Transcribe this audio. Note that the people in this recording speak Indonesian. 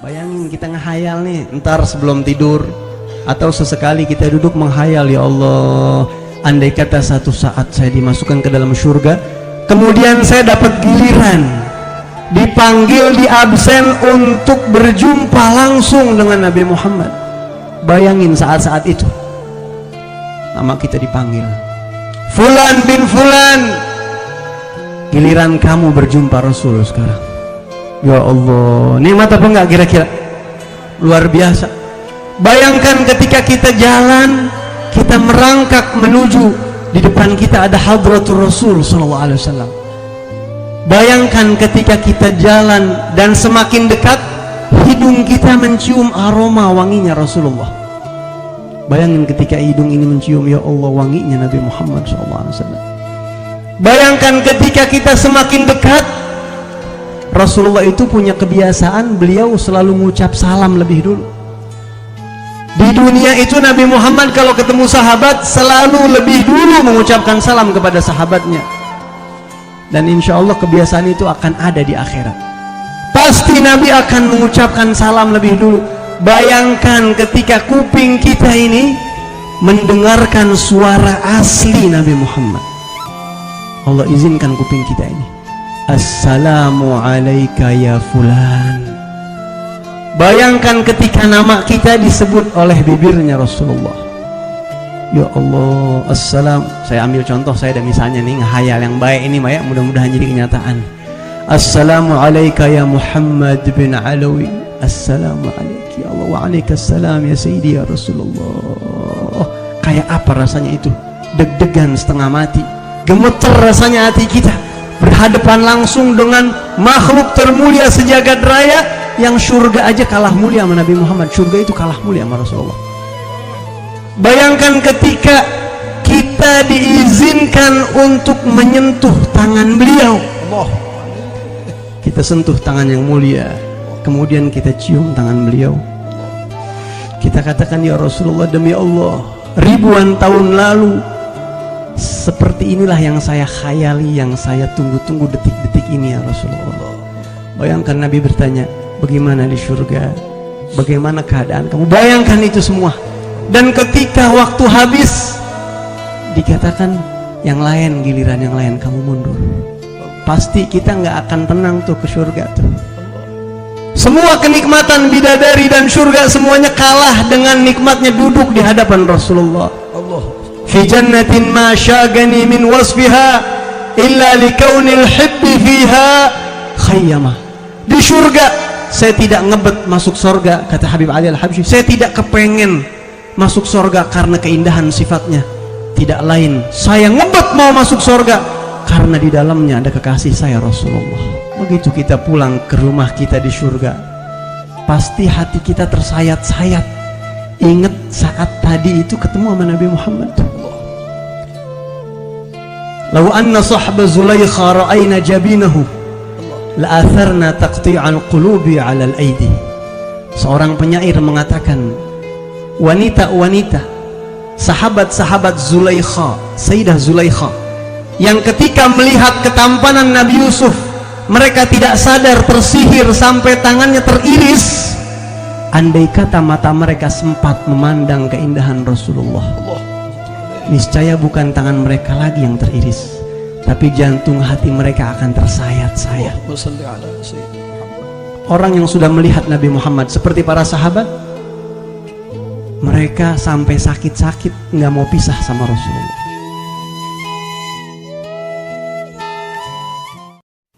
Bayangin kita ngehayal nih, ntar sebelum tidur atau sesekali kita duduk menghayal, ya Allah, andai kata satu saat saya dimasukkan ke dalam surga, kemudian saya dapat giliran dipanggil, di absen untuk berjumpa langsung dengan Nabi Muhammad. Bayangin saat-saat itu nama kita dipanggil, Fulan bin Fulan, giliran kamu berjumpa Rasul sekarang. Ya Allah, nikmat apa enggak kira-kira? Luar biasa. Bayangkan ketika kita jalan, kita merangkak menuju, di depan kita ada hadratul Rasul sallallahu alaihi wasallam. Bayangkan ketika kita jalan dan semakin dekat, hidung kita mencium aroma wanginya Rasulullah. Bayangin ketika hidung ini mencium, ya Allah, wanginya Nabi Muhammad sallallahu alaihi wasallam. Bayangkan ketika kita semakin dekat, Rasulullah itu punya kebiasaan, beliau selalu mengucap salam lebih dulu. Di dunia itu Nabi Muhammad kalau ketemu sahabat selalu lebih dulu mengucapkan salam kepada sahabatnya. Dan insya Allah kebiasaan itu akan ada di akhirat. Pasti Nabi akan mengucapkan salam lebih dulu. Bayangkan ketika kuping kita ini mendengarkan suara asli Nabi Muhammad. Allah izinkan kuping kita ini, Assalamu alayka ya fulan. Bayangkan ketika nama kita disebut oleh bibirnya Rasulullah. Ya Allah, assalam. Saya ambil contoh, saya ada misalnya nih, ngehayal yang baik ini, Maya, mudah-mudahan jadi kenyataan. Assalamu alayka ya Muhammad bin Alawi. Assalamu alayka ya Allah, wa alaikassalam ya Sayyidi ya Rasulullah. Kayak apa rasanya itu? Deg-degan setengah mati, gemeter rasanya hati kita, berhadapan langsung dengan makhluk termulia sejagat raya, yang surga aja kalah mulia sama Nabi Muhammad. Surga itu kalah mulia sama Rasulullah. Bayangkan ketika kita diizinkan untuk menyentuh tangan beliau, kita sentuh tangan yang mulia, kemudian kita cium tangan beliau, kita katakan, ya Rasulullah, demi Allah, ribuan tahun lalu seperti inilah yang saya khayali, yang saya tunggu-tunggu detik-detik ini ya Rasulullah. Bayangkan Nabi bertanya, bagaimana di surga, bagaimana keadaan kamu? Bayangkan itu semua. Dan ketika waktu habis, dikatakan yang lain, giliran yang lain kamu mundur. Pasti kita nggak akan tenang tuh ke surga tuh. Semua kenikmatan bidadari dan surga semuanya kalah dengan nikmatnya duduk di hadapan Rasulullah. Fi jannatin ma syagani min wasfiha illa likaunil hibbi fiha khayyama. Di surga saya tidak ngebet masuk surga, kata Habib Ali Al-Habsyi, saya tidak kepengen masuk surga karena keindahan sifatnya. Tidak lain, saya ngebet mau masuk surga karena di dalamnya ada kekasih saya Rasulullah. Begitu kita pulang ke rumah kita di surga, pasti hati kita tersayat-sayat, ingat saat tadi itu ketemu sama Nabi Muhammad. Lau anna sahba Zulaikha ra'ayna jabinahu la'atharna taqti'al qulubi 'alal aidi. Seorang penyair mengatakan, wanita-wanita, sahabat-sahabat Zulaikha, Sayyidah Zulaikha, yang ketika melihat ketampanan Nabi Yusuf, mereka tidak sadar tersihir sampai tangannya teriris. Andai kata mata mereka sempat memandang keindahan Rasulullah, niscaya bukan tangan mereka lagi yang teriris, tapi jantung hati mereka akan tersayat-sayat. Orang yang sudah melihat Nabi Muhammad seperti para sahabat, mereka sampai sakit-sakit nggak mau pisah sama Rasulullah.